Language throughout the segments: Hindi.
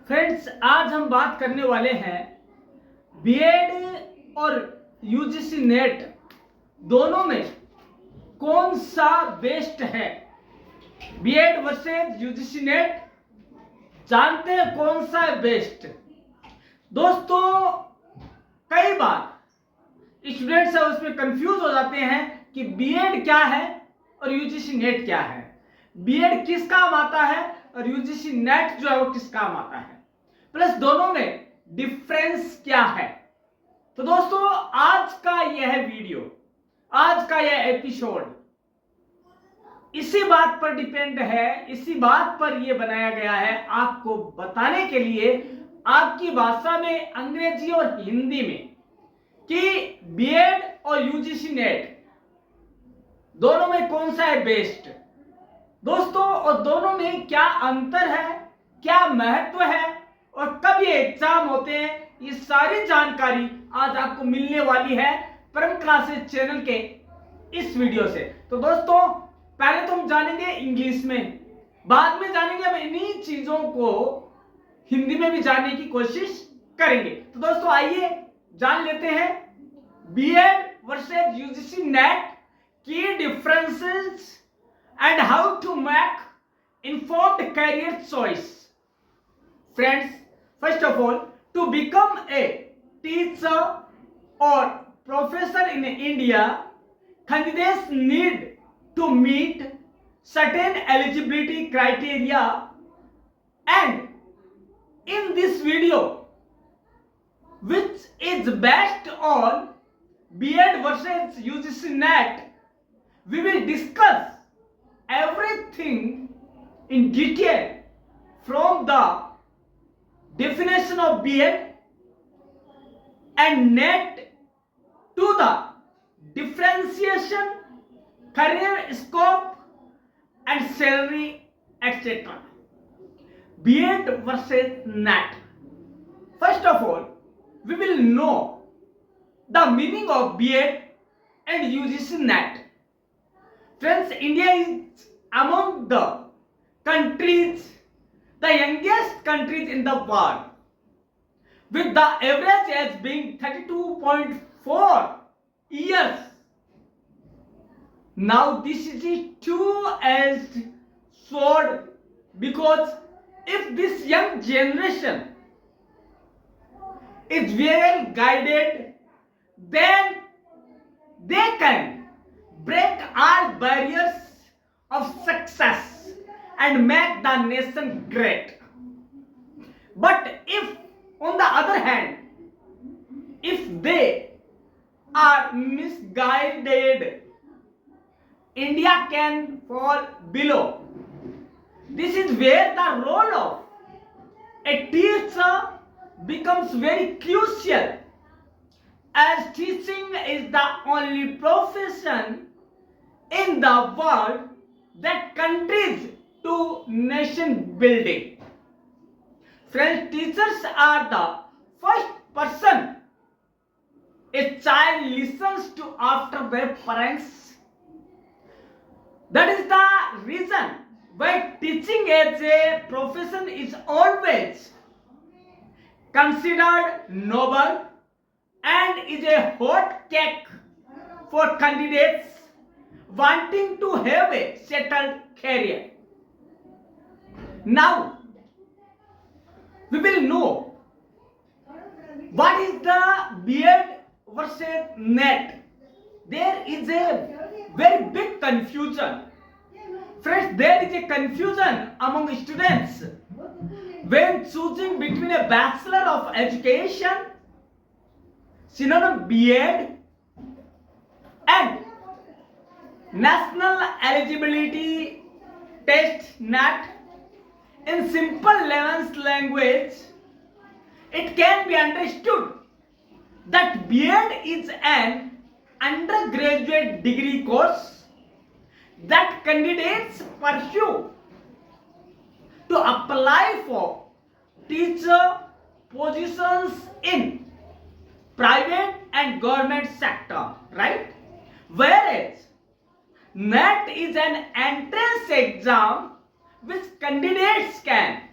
फ्रेंड्स, आज हम बात करने वाले हैं बीएड और यूजीसी नेट दोनों में कौन सा बेस्ट है। बीएड वर्सेस यूजीसी नेट, जानते हैं कौन सा है बेस्ट। दोस्तों, कई बार स्टूडेंट्स है उसमें कंफ्यूज हो जाते हैं कि बीएड क्या है और यूजीसी नेट क्या है। बीएड किस काम आता है और यूजीसी नेट जो है वो किस काम आता है, प्लस दोनों में डिफरेंस क्या है। तो दोस्तों, आज का यह वीडियो, आज का यह एपिसोड इसी बात पर डिपेंड है, इसी बात पर यह बनाया गया है आपको बताने के लिए आपकी भाषा में, अंग्रेजी और हिंदी में, कि बीएड और यूजीसी नेट दोनों में कौन सा है बेस्ट दोस्तों, और दोनों में क्या अंतर है, क्या महत्व है और कब ये एग्जाम होते हैं। ये सारी जानकारी आज आपको मिलने वाली है परम क्लासेस चैनल के इस वीडियो से। तो दोस्तों, पहले तो हम जानेंगे इंग्लिश में, बाद में जानेंगे हम इन्हीं चीजों को हिंदी में भी जानने की कोशिश करेंगे। तो दोस्तों, आइए जान लेते हैं बीएड वर्सेस यूजीसी नेट की differences and how to make informed career choice. Friends, first of all, to become a teacher or professor in India, candidates need to meet certain eligibility criteria, and in this video, which is based on BEd versus UGC NET, we will discuss everything in detail, from the definition of BEd and NET to the differentiation, career scope and salary, etc. BEd versus NET. First of all, we will know the meaning of BEd and UGC NET. Friends, India is among the countries, the youngest countries in the world, with the average age being 32.4 years. Now this is a two-edged sword, because if this young generation is well guided, then they can break all barriers of success and make the nation great. But if, on the other hand, if they are misguided, India can fall below. This is where the role of a teacher becomes very crucial, as teaching is the only profession in the world that contributes to nation building. Friends, teachers are the first person a child listens to after their parents. That is the reason why teaching as a profession is always considered noble and is a hot cake for candidates wanting to have a settled career. Now, we will know what is the BEd versus NET. There is a very big confusion. Friends, there is a confusion among students when choosing between a Bachelor of Education, synonym BEd, and National Eligibility Test NET. In simple layman's language, it can be understood that BEd is an undergraduate degree course that candidates pursue to apply for teacher positions in private and government sector, right? Whereas NET is an entrance exam which candidates can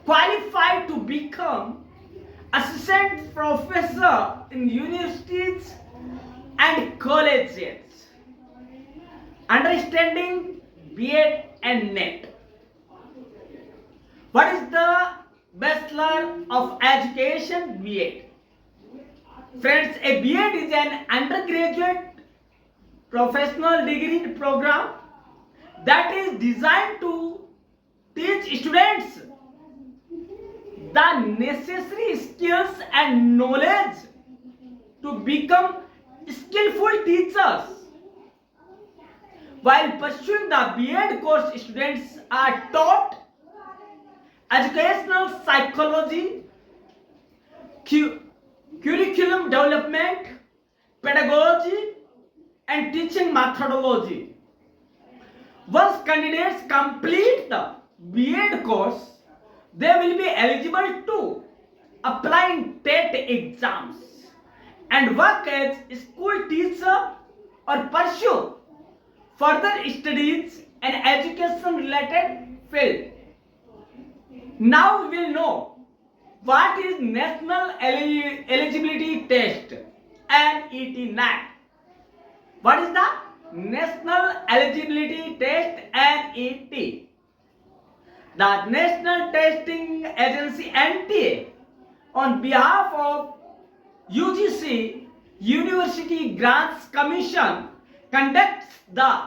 qualified to become assistant professor in universities and colleges. Understanding B.Ed and NET. What is the Bachelor of Education B.Ed? Friends, a B.Ed is an undergraduate professional degree program that is designed to teach students the necessary skills and knowledge to become skillful teachers. While pursuing the B.Ed course, students are taught educational psychology, curriculum development, pedagogy, and teaching methodology. Once candidates complete the B.Ed course, they will be eligible to apply in TET exams and work as school teacher or pursue further studies in education related field. Now we will know what is National Eligibility Test, NET. What is the National Eligibility Test, NET? The National Testing Agency NTA, on behalf of UGC, University Grants Commission, conducts the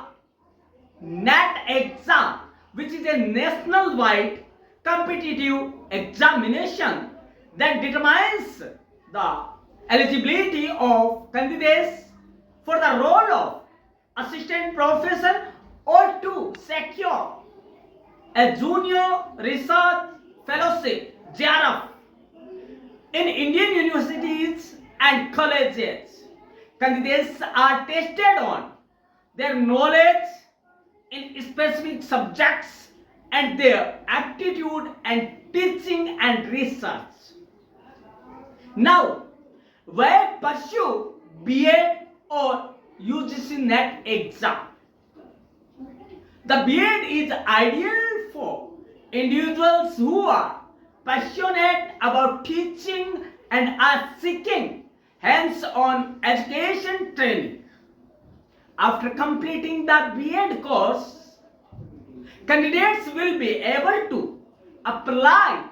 NET exam, which is a national-wide competitive examination that determines the eligibility of candidates for the role of assistant professor or to secure a junior research fellowship (JRF) in Indian universities and colleges. Candidates are tested on their knowledge in specific subjects and their aptitude and teaching and research. Now, why pursue B.Ed or UGC NET exam? The B.Ed is ideal for individuals who are passionate about teaching and are seeking hands-on education training. After completing the B.Ed course, candidates will be able to apply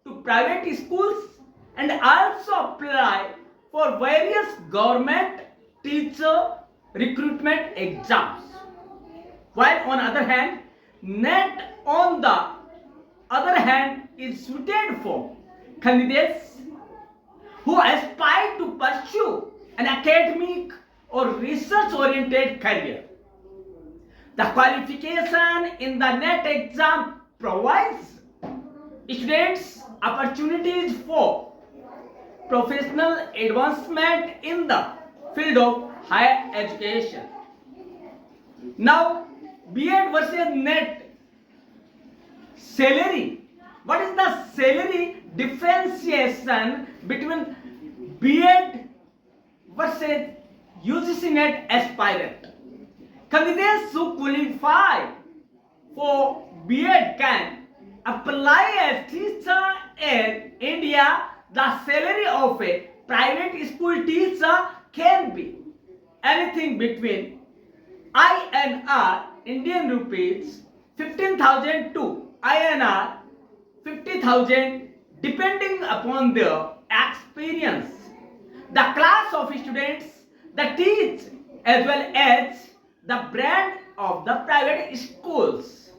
to private schools and also apply for various government teacher recruitment exams. While on the other hand, NET on the other hand is suited for candidates who aspire to pursue an academic or research oriented career. The qualification in the NET exam provides students opportunities for professional advancement in the field of higher education. Now, B.Ed versus NET salary. What is the salary differentiation between B.Ed versus UGC NET aspirant? Candidates who qualify for B.Ed can apply as teacher in India. The salary of a private school teacher can be anything between INR Indian rupees 15,000 to INR 50,000 depending upon their experience, the class of students that teach, as well as the brand of the private schools.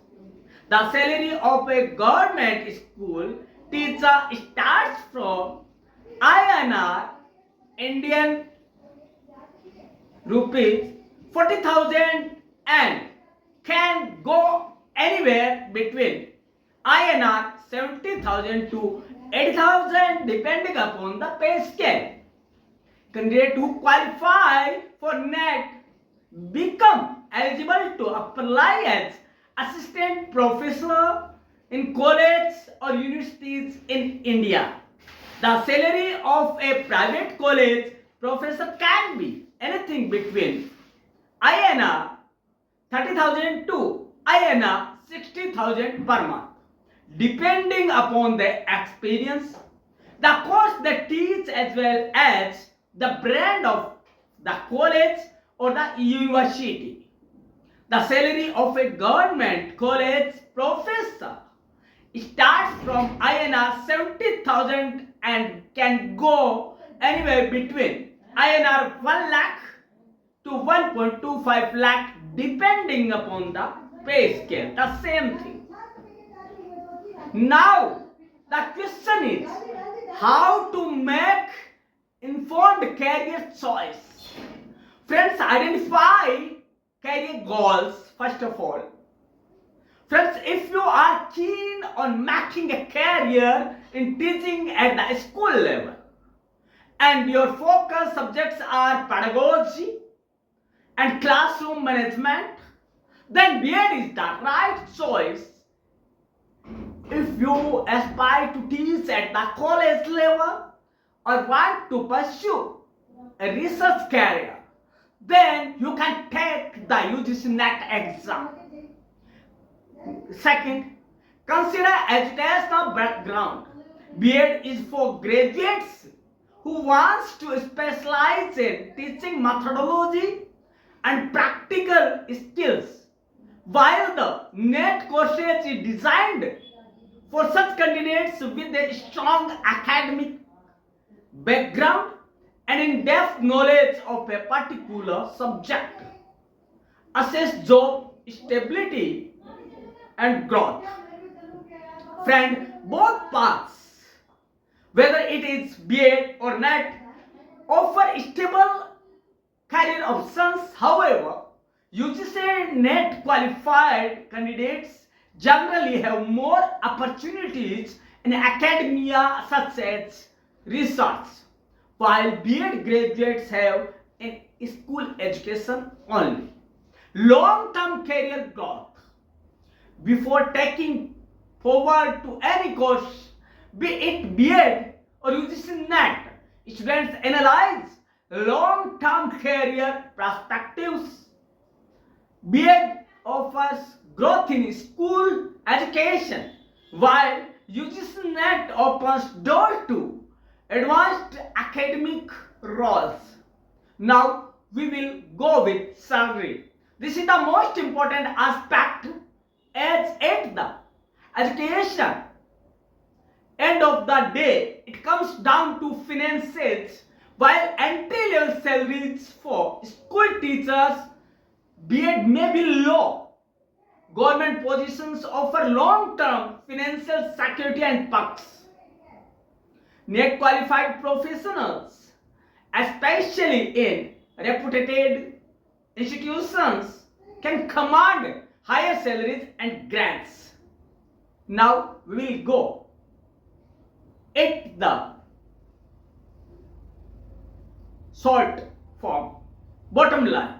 The salary of a government school teacher starts from INR Indian rupees 40,000 and can go anywhere between INR 70,000 to 80,000 depending upon the pay scale. Candidates who qualify for NET become eligible to apply as assistant professor in college or universities in India. The salary of a private college professor can be anything between INR 30,000 to INR 60,000 per month, depending upon their experience, the course they teach, as well as the brand of the college or the university. The salary of a government college professor starts from INR 70,000 and can go anywhere between INR 1 lakh to 1.25 lakh depending upon the pay scale. The same thing. Now, the question is how to make informed career choice. Friends, identify career goals first of all. Friends, if you are keen on making a career in teaching at the school level and your focus subjects are pedagogy and classroom management, then BEd is the right choice. If you aspire to teach at the college level or want to pursue a research career, then you can take the UGC NET exam. Second, consider educational background. BEd is for graduates who wants to specialize in teaching methodology and practical skills, while the NET courses is designed for such candidates with a strong academic background and in-depth knowledge of a particular subject. Assess job stability and growth. Friend, both paths, whether it is BEd or NET, offer stable career options. However, UGC NET qualified candidates generally have more opportunities in academia such as research, while BEd graduates have in school education only. Long-term career growth. Before taking forward to any course, be it BEd or UGC NET, students analyze long-term career perspectives. BEd offers growth in school education, while UGC NET opens door to advanced academic roles. Now we will go with salary. This is the most important aspect, as at the education end of the day it comes down to finances. While entry-level salaries for school teachers BEd may be low, government positions offer long-term financial security and perks. NET qualified professionals, especially in reputed institutions, can command higher salaries and grants. Now we will go at the short form. Bottom line,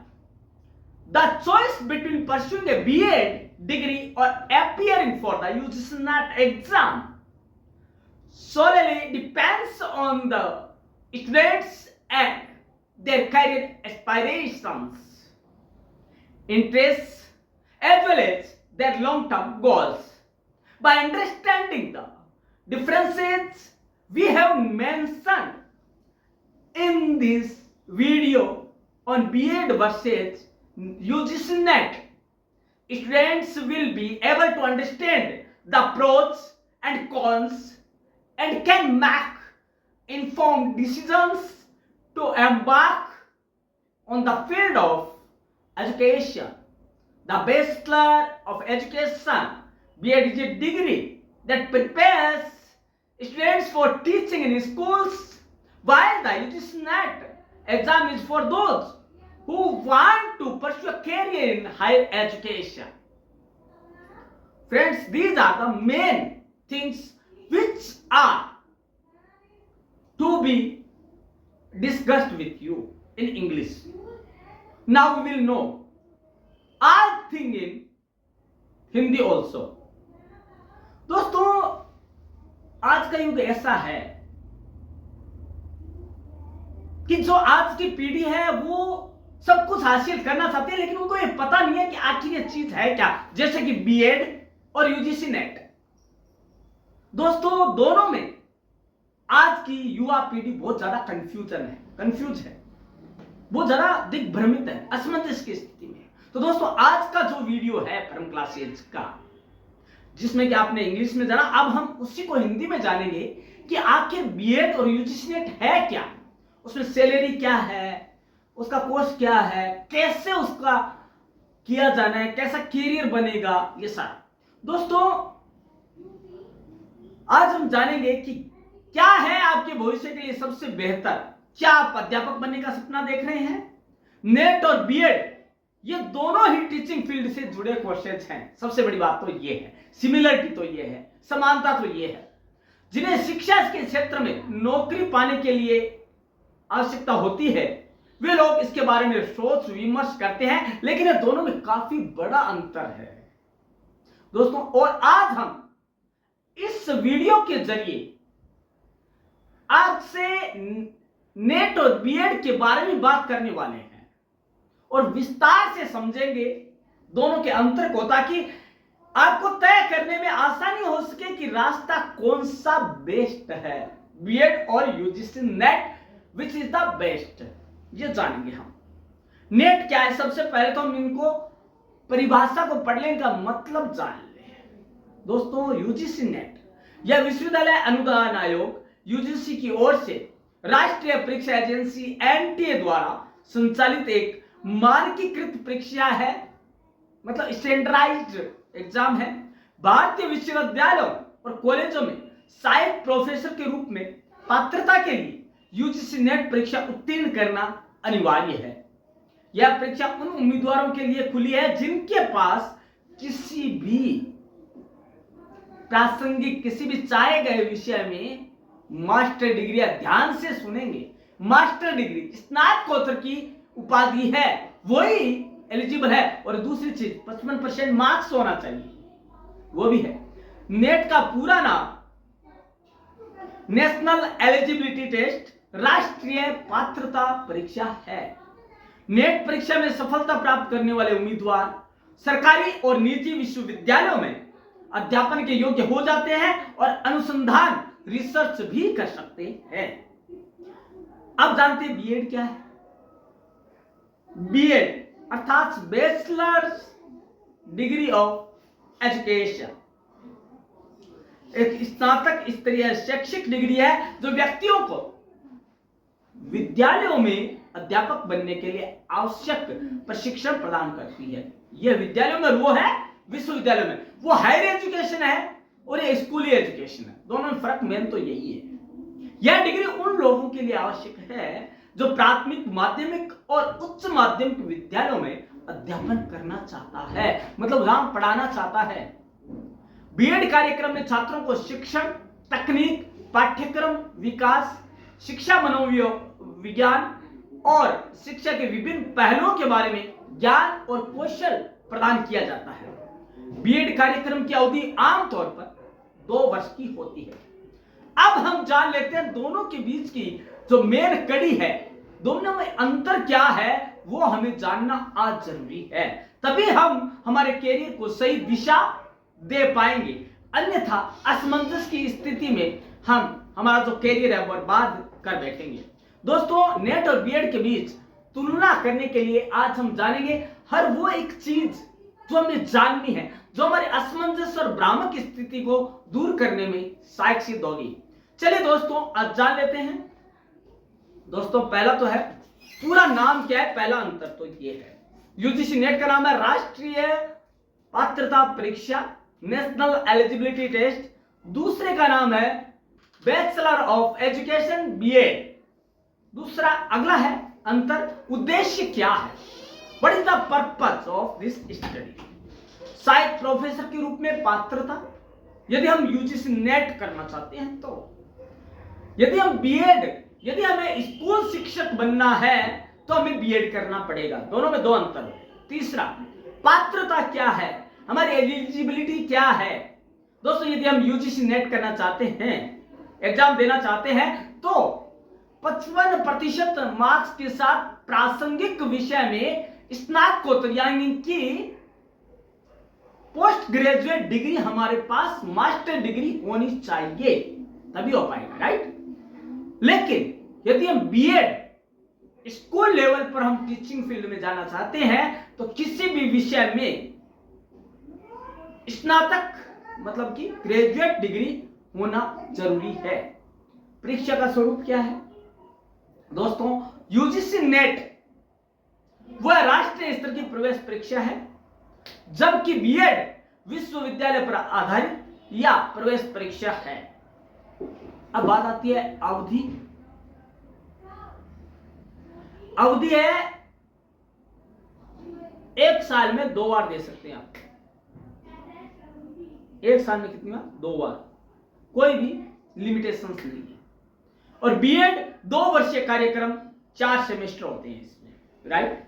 the choice between pursuing a BEd degree or appearing for the UGC NET exam solely depends on the students and their career aspirations, interests, as well as their long-term goals. By understanding the differences we have mentioned in this video on BEd versus UGC NET, students will be able to understand the pros and cons and can make informed decisions to embark on the field of education. The Bachelor of Education, BEd, is a degree that prepares students for teaching in schools, while the UGC NET exam is for those who want to pursue a career in higher education. Friends, these are the main things which are to be discussed with you in English. Now we will know all thing in Hindi also. दोस्तों, आज का युग ऐसा है कि जो आज की पीढ़ी है वो सब कुछ हासिल करना चाहती है, लेकिन उनको ये पता नहीं है कि आखिर ये चीज है क्या, जैसे कि BEd और UGC NET. दोस्तों दोनों में आज की युवा पीढ़ी बहुत ज्यादा कंफ्यूज है, बहुत ज्यादा दिग्भ्रमित है, असमंजस की स्थिति में। तो दोस्तों आज का जो वीडियो है परम क्लासेज का, जिसमें कि आपने इंग्लिश में जाना, अब हम उसी को हिंदी में जानेंगे कि आखिर बीएड और यूजीसी नेट है क्या, उसमें सैलरी क्या है, उसका कोर्स क्या है, कैसे उसका किया जाना है, कैसा कैरियर बनेगा, ये सारा। दोस्तों आज हम जानेंगे कि क्या है आपके भविष्य के लिए सबसे बेहतर। क्या आप अध्यापक बनने का सपना देख रहे हैं? नेट और बीएड ये दोनों ही टीचिंग फील्ड से जुड़े कोर्सेज हैं। सबसे बड़ी बात तो ये है, सिमिलरिटी तो ये है, समानता तो ये है। जिन्हें शिक्षा के क्षेत्र में नौकरी पाने के लिए आवश्यकता होती है, वे लोग इसके बारे में सोच विमर्श करते हैं, लेकिन ये दोनों में काफी बड़ा अंतर है दोस्तों। और आज हम इस वीडियो के जरिए आपसे नेट और बीएड के बारे में बात करने वाले हैं और विस्तार से समझेंगे दोनों के अंतर को, ताकि आपको तय करने में आसानी हो सके कि रास्ता कौन सा बेस्ट है, बीएड और UGC net which is the best, ये जानेंगे हम। नेट क्या है, सबसे पहले तो हम इनको परिभाषा को पढ़ लें, का मतलब जान लें। दोस्तों यूजीसी नेट यह विश्वविद्यालय अनुदान आयोग यूजीसी की ओर से राष्ट्रीय परीक्षा एजेंसी एनटीए द्वारा संचालित एक मानकीकृत परीक्षा है, मतलब स्टैंडर्डाइज्ड एग्जाम है। भारतीय विश्वविद्यालयों और कॉलेजों में सहायक प्रोफेसर के रूप में पात्रता के लिए यूजीसी नेट परीक्षा उत्तीर्ण करना अनिवार्य है। यह परीक्षा उन उम्मीदवारों के लिए खुली है जिनके पास किसी भी प्रासंगिक, किसी भी चाहे गए विषय में मास्टर डिग्री, ध्यान से सुनेंगे, मास्टर डिग्री, स्नातकोत्तर की उपाधि है, वही एलिजिबल है। और दूसरी चीज 55% मार्क्स होना चाहिए, वो भी है। नेट का पूरा नाम नेशनल एलिजिबिलिटी टेस्ट, राष्ट्रीय पात्रता परीक्षा है। नेट परीक्षा में सफलता प्राप्त करने वाले उम्मीदवार सरकारी और निजी विश्वविद्यालयों में अध्यापन के योग्य हो जाते हैं और अनुसंधान, रिसर्च भी कर सकते हैं। अब जानते हैं बीएड क्या है। बीएड अर्थात बैचलर्स डिग्री ऑफ एजुकेशन एक स्नातक स्तरीय शैक्षिक डिग्री है जो व्यक्तियों को विद्यालयों में अध्यापक बनने के लिए आवश्यक प्रशिक्षण प्रदान करती है। यह विद्यालयों में वो है, विश्वविद्यालय में वो हायर एजुकेशन है और ये स्कूली एजुकेशन है। दोनों में फर्क मेन तो यही है। यह डिग्री उन लोगों के लिए आवश्यक है जो प्राथमिक, माध्यमिक और उच्च माध्यमिक विद्यालयों में अध्यापन करना चाहता है, मतलब वहां पढ़ाना चाहता है। बीएड कार्यक्रम में छात्रों को शिक्षण, तकनीक, पाठ्यक्रम विकास, शिक्षा मनोविज्ञान और शिक्षा के विभिन्न पहलुओं के बारे में ज्ञान और कौशल प्रदान किया जाता है। बीएड कार्यक्रम की अवधि आमतौर पर 2 वर्ष की होती है। अब हम जान लेते हैं दोनों के बीच की जो मेन कड़ी है, दोनों में अंतर क्या है, वो हमें जानना आज जरूरी है। तभी हम हमारे कैरियर को सही दिशा दे पाएंगे, अन्यथा असमंजस की स्थिति में हम हमारा जो कैरियर है बर्बाद कर बैठेंगे। दोस्तों नेट और बीएड के बीच तुलना करने के लिए आज हम जानेंगे हर वो एक चीज जो हमें जाननी है, जो हमारे असमंजस और भ्रामक स्थिति को दूर करने में सहायक सिद्ध होगी। चलिए दोस्तों आज जान लेते हैं। दोस्तों पहला तो है, पूरा नाम क्या है, पहला अंतर तो ये है, यूजीसी नेट का नाम है राष्ट्रीय पात्रता परीक्षा, नेशनल एलिजिबिलिटी टेस्ट। दूसरे का नाम है बैचलर ऑफ एजुकेशन, बीएड। दूसरा अगला है अंतर, उद्देश्य क्या है, what is the purpose of this study. सहायक प्रोफेसर के रूप में पात्रता, यदि हम यूजीसी नेट करना चाहते हैं तो, यदि हम बीएड, यदि हमें स्कूल शिक्षक बनना है तो हमें बीएड करना पड़ेगा। दोनों में 2 अंतर है। तीसरा पात्रता क्या है, हमारी एलिजिबिलिटी क्या है। दोस्तों यदि हम यूजीसी नेट करना चाहते हैं, एग्जाम देना चाहते हैं, तो 55% मार्क्स के साथ प्रासंगिक विषय में स्नातकोत्तर यानी कि पोस्ट ग्रेजुएट डिग्री हमारे पास मास्टर डिग्री होनी चाहिए, तभी हो पाएगा, राइट। लेकिन यदि हम बीएड स्कूल लेवल पर हम टीचिंग फील्ड में जाना चाहते हैं तो किसी भी विषय में स्नातक मतलब कि ग्रेजुएट डिग्री होना जरूरी है। परीक्षा का स्वरूप क्या है दोस्तों? यूजीसी नेट वह राष्ट्रीय स्तर की प्रवेश परीक्षा है, जबकि बीएड विश्वविद्यालय पर आधारित या प्रवेश परीक्षा है। अब बात आती है अवधि। अवधि है 1 साल में 2 बार दे सकते हैं आप। 1 साल में कितनी बार? 2 बार, कोई भी लिमिटेशंस नहीं है। और बीएड 2 वर्षीय कार्यक्रम, 4 सेमेस्टर होते हैं इसमें, राइट।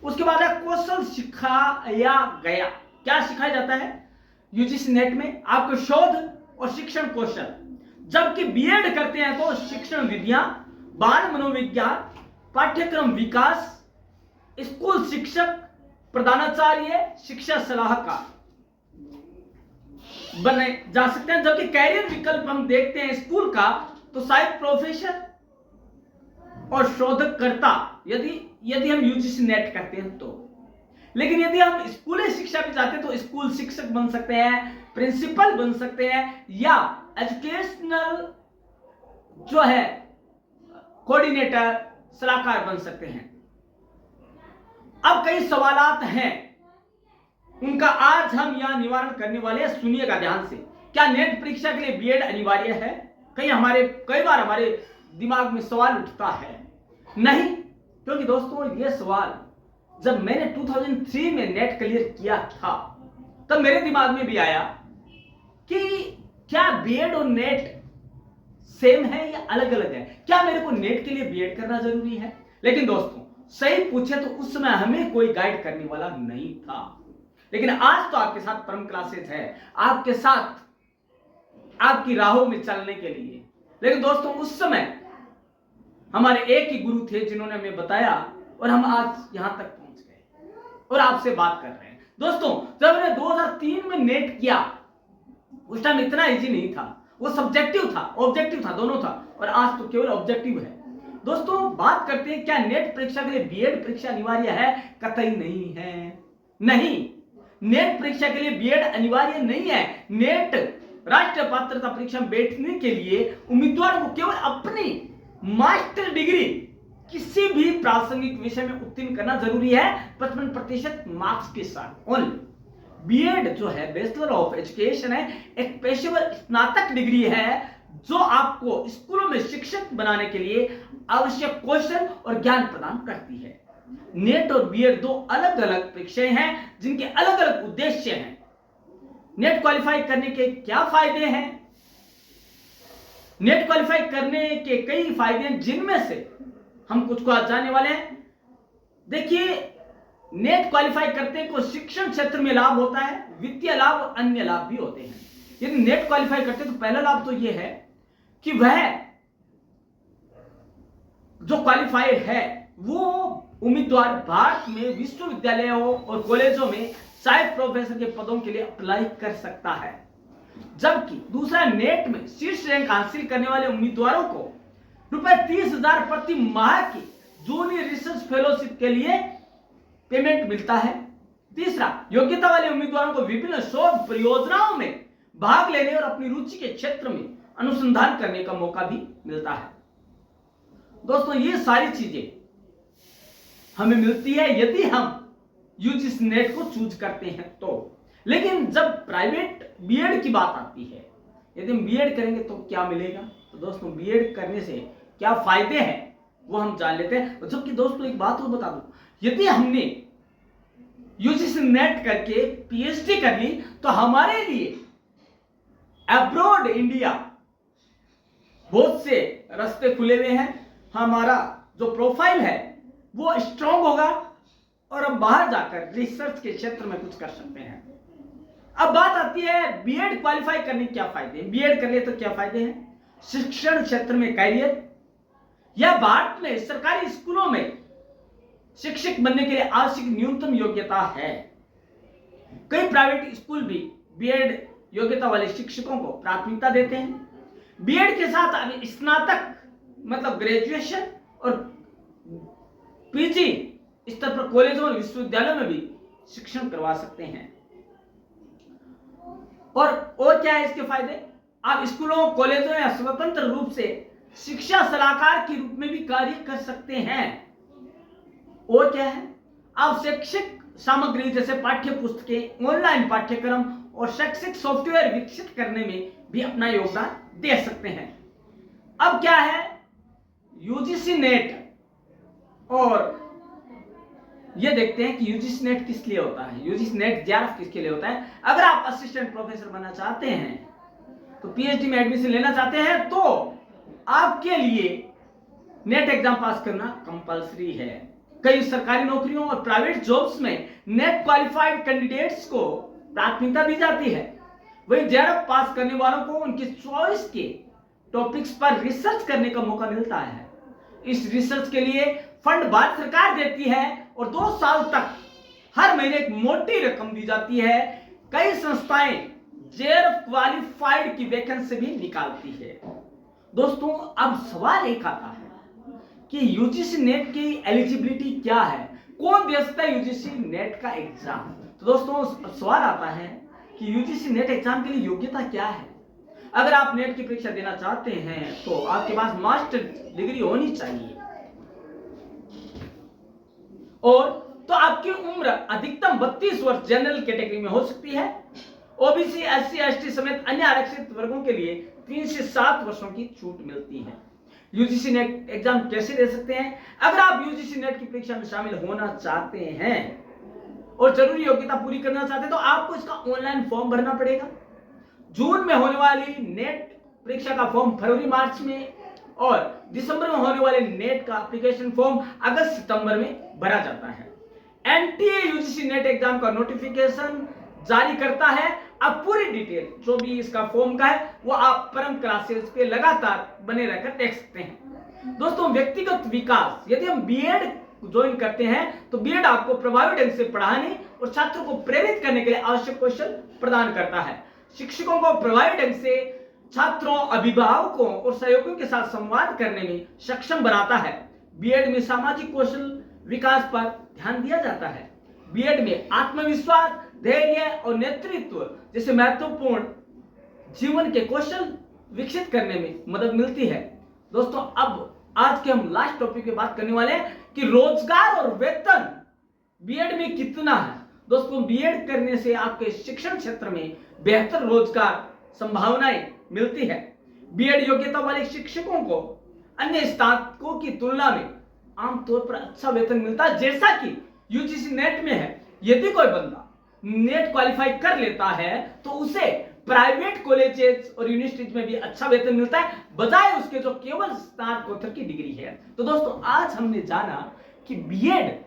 उसके बाद है कौशल सिखाया गया। क्या सिखाया जाता है यूजीसी नेट में? आपको शोध और शिक्षण कौशल। जबकि बीएड करते हैं तो शिक्षण विधियां, बाल मनोविज्ञान, पाठ्यक्रम विकास, स्कूल शिक्षक, प्रधानाचार्य, शिक्षा सलाहकार बने जा सकते हैं। जबकि कैरियर विकल्प हम देखते हैं स्कूल का तो सहायक प्रोफेसर और शोधकर्ता, यदि हम यूजीसी नेट करते हैं तो। लेकिन यदि हम स्कूली शिक्षा पे जाते हैं तो स्कूल शिक्षक बन सकते हैं, प्रिंसिपल बन सकते हैं, या एजुकेशनल जो है कोऑर्डिनेटर, सलाहकार बन सकते हैं। अब कई सवालात हैं, उनका आज हम यहां निवारण करने वाले हैं, सुनिएगा ध्यान से। क्या नेट परीक्षा के लिए बीएड अनिवार्य है? कई बार हमारे दिमाग में सवाल उठता है। नहीं, क्योंकि दोस्तों ये सवाल जब मैंने 2003 में नेट क्लियर किया था तब मेरे दिमाग में भी आया कि क्या बीएड और नेट सेम है या अलग अलग है? क्या मेरे को नेट के लिए बीएड करना जरूरी है? लेकिन दोस्तों सही पूछे तो उस समय हमें कोई गाइड करने वाला नहीं था। लेकिन आज तो आपके साथ परम क्लासेस है, आपके साथ आपकी राहों में चलने के लिए। लेकिन दोस्तों उस समय हमारे एक ही गुरु थे जिन्होंने हमें बताया और हम आज यहां तक पहुंच गए और आपसे बात कर रहे हैं। दोस्तों जब मैंने 2003 में नेट किया उस टाइम इतना इजी नहीं था, वो सब्जेक्टिव था, ऑब्जेक्टिव था, दोनों था। और आज तो केवल ऑब्जेक्टिव है। दोस्तों बात करते हैं क्या नेट परीक्षा के लिए बीएड परीक्षा अनिवार्य है? कतई नहीं है। नहीं, नेट परीक्षा के लिए बीएड अनिवार्य नहीं है। नेट राष्ट्रीय पात्रता परीक्षा में बैठने के लिए उम्मीदवार को केवल अपनी मास्टर डिग्री किसी भी प्रासंगिक विषय में उत्तीर्ण करना जरूरी है 55% मार्क्स के साथ ओनली। बीएड जो है बैचलर ऑफ एजुकेशन है, एक पेशेवर स्नातक डिग्री है जो आपको स्कूलों में शिक्षक बनाने के लिए आवश्यक कौशल और ज्ञान प्रदान करती है। नेट और बीएड 2 अलग अलग परीक्षाएं हैं जिनके अलग अलग उद्देश्य हैं। नेट क्वालिफाई करने के क्या फायदे हैं? नेट क्वालिफाई करने के कई फायदे हैं जिनमें से हम कुछ को आज जानने वाले हैं। देखिए नेट क्वालिफाई करते को शिक्षण क्षेत्र में लाभ होता है, वित्तीय लाभ, अन्य लाभ भी होते हैं। यदि नेट क्वालिफाई करते तो पहला लाभ तो यह है कि वह जो क्वालिफाइड है वो उम्मीदवार भारत में विश्वविद्यालयों और कॉलेजों में सहायक प्रोफेसर के पदों के लिए अप्लाई कर सकता है। जबकि दूसरा, नेट में शीर्ष रैंक हासिल करने वाले उम्मीदवारों को ₹30,000 प्रति माह की जूनियर रिसर्च फेलोशिप के लिए पेमेंट मिलता है। तीसरा, योग्यता वाले उम्मीदवारों को विभिन्न शोध परियोजनाओं में भाग लेने और अपनी रुचि के क्षेत्र में अनुसंधान करने का मौका भी मिलता है। दोस्तों ये सारी चीजें हमें मिलती है यदि हम यूजीसी नेट को चूज करते हैं तो। लेकिन जब प्राइवेट बीएड की बात आती है, यदि हम बीएड करेंगे तो क्या मिलेगा? तो दोस्तों बीएड करने से क्या फायदे हैं वो हम जान लेते हैं। जबकि दोस्तों एक बात और बता दूं, यदि हमने यूजीसी नेट करके पीएचडी कर ली तो हमारे लिए अब्रॉड इंडिया बहुत से रास्ते खुले हुए हैं। हमारा जो प्रोफाइल है वो स्ट्रांग होगा और हम बाहर जाकर रिसर्च के क्षेत्र में कुछ कर सकते हैं। अब बात आती है बीएड क्वालिफाई करने के क्या फायदे हैं। बीएड कर लिए तो क्या फायदे हैं? शिक्षण क्षेत्र में कैरियर, या भारत में सरकारी स्कूलों में शिक्षक बनने के लिए आवश्यक न्यूनतम योग्यता है। कई प्राइवेट स्कूल भी बीएड योग्यता वाले शिक्षकों को प्राथमिकता देते हैं। बीएड के साथ अब स्नातक मतलब ग्रेजुएशन और पीजी स्तर पर कॉलेजों और विश्वविद्यालयों में भी शिक्षण करवा सकते हैं। और क्या है इसके फायदे? आप स्कूलों कॉलेजों या स्वतंत्र रूप से शिक्षा सलाहकार के रूप में भी कार्य कर सकते हैं। और क्या है? आप शैक्षिक सामग्री जैसे पाठ्य पुस्तकें, ऑनलाइन पाठ्यक्रम और शैक्षिक सॉफ्टवेयर विकसित करने में भी अपना योगदान दे सकते हैं। अब क्या है? यूजीसी नेट, और ये देखते हैं कि यूजीसी नेट किस लिए होता है, यूजीसी नेट जेआरएफ किसके लिए होता है। अगर आप असिस्टेंट प्रोफेसर बनना चाहते हैं, तो पीएचडी में एडमिशन लेना चाहते हैं, तो आपके लिए नेट एग्जाम पास करना कंपलसरी है। कई सरकारी नौकरियों और प्राइवेट जॉब्स में नेट क्वालिफाइड कैंडिडेट्स को प्राथमिकता दी जाती है। वहीं जेआरएफ पास करने वालों को उनकी चॉइस के टॉपिक्स पर रिसर्च करने का मौका मिलता है। इस रिसर्च के लिए फंड भारत सरकार देती है और 2 साल तक हर महीने एक मोटी रकम दी जाती है। कई संस्थाएं जेआरएफ क्वालिफाइड की वैकेंसी भी निकालती है। दोस्तों, अब सवाल एक आता है कि यूजीसी नेट की एलिजिबिलिटी क्या है, कौन दे सकता है यूजीसी नेट का एग्जाम। तो दोस्तों, सवाल आता है कि यूजीसी नेट एग्जाम के लिए योग्यता क्या है। अगर आप नेट की परीक्षा देना चाहते हैं तो आपके पास मास्टर डिग्री होनी चाहिए, और तो आपकी उम्र अधिकतम 32 वर्ष जनरल कैटेगरी में हो सकती है। ओबीसी, एससी, एसटी समेत अन्य आरक्षित वर्गों के लिए 3 से 7 वर्षों की छूट मिलती है। यूजीसी नेट एग्जाम कैसे दे सकते हैं? अगर आप यूजीसी नेट की परीक्षा में शामिल होना चाहते हैं और जरूरी योग्यता पूरी करना चाहते हैं, तो आपको इसका ऑनलाइन फॉर्म भरना पड़ेगा। जून में होने वाली नेट परीक्षा का फॉर्म फरवरी मार्च में, और दिसंबर में होने वाले नेट का एप्लीकेशन फॉर्म अगस्त सितंबर में भरा जाता है। एनटीए यूजीसी नेट एग्जाम का नोटिफिकेशन जारी करता है। अब पूरी डिटेल जो भी इसका फॉर्म का है वो आप परम क्लासेस पे लगातार बने रहकर देख सकते हैं। दोस्तों, व्यक्तिगत विकास, यदि हम बीएड ज्वाइन करते हैं तो बीएड आपको प्रभावी ढंग से पढ़ाने और छात्रों को प्रेरित करने के लिए आवश्यक कौशल प्रदान करता है। शिक्षकों को प्रभावी ढंग से छात्रों, अभिभावकों और सहयोगियों के साथ संवाद करने में सक्षम बनाता है। बीएड में सामाजिक कौशल विकास पर ध्यान दिया जाता है। बीएड में आत्मविश्वास, धैर्य और नेतृत्व जैसे महत्वपूर्ण जीवन के कौशल विकसित करने में मदद मिलती है। दोस्तों, अब आज के हम लास्ट टॉपिक पे बात करने वाले हैं कि रोजगार और वेतन बीएड में कितना है। दोस्तों, बीएड करने से आपके शिक्षण क्षेत्र में बेहतर रोजगार संभावनाएं मिलती है। बीएड योग्यता वाले शिक्षकों को अन्य स्नातकों की तुलना में आमतौर पर अच्छा वेतन मिलता है, जैसा कि यूजीसी नेट में है। यदि कोई बंदा नेट क्वालिफाई कर लेता है तो उसे प्राइवेट कॉलेजेस और यूनिवर्सिटीज में भी अच्छा वेतन मिलता है, बजाय उसके जो केवल स्नातकोत्तर की डिग्री है। तो दोस्तों, आज हमने जाना कि बीएड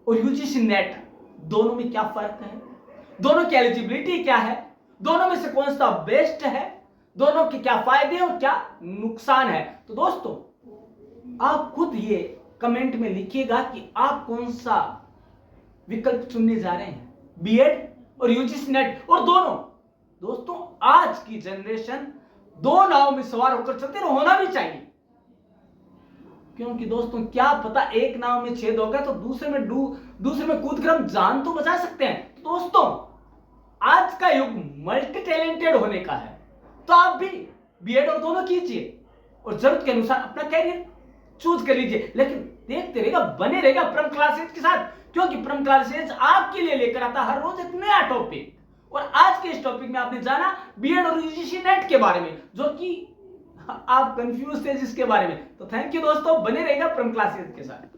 और यूजीसी नेट दोनों में क्या फर्क है, दोनों की एलिजिबिलिटी क्या है, दोनों में से कौन सा बेस्ट है, दोनों के क्या फायदे और क्या नुकसान है। तो दोस्तों, आप खुद ये कमेंट में लिखिएगा कि आप कौन सा विकल्प चुनने जा रहे हैं, बीएड और यूजीसी नेट। और दोस्तों, आज की जनरेशन 2 नाव में सवार होकर चलते होना भी चाहिए, क्योंकि दोस्तों क्या पता एक नाव में छेद हो गया तो दूसरे में कूद कर हम जान तो बचा सकते हैं। तो दोस्तों, आज का युग मल्टी टैलेंटेड होने का है, तो आप भी बीएड और दोनों कीजिए और जरूरत के अनुसार अपना कैरियर चूज कर लीजिए। लेकिन देखते रहेगा, बने रहेगा परम क्लासेज के साथ, क्योंकि परम क्लासेज आपके लिए लेकर आता हर रोज एक नया टॉपिक। और आज के इस टॉपिक में आपने जाना बीएड और यूजीसी नेट के बारे में, जो कि आप कंफ्यूज थे जिसके बारे में। तो थैंक यू दोस्तों, बने रहेगा परम क्लासेज के साथ।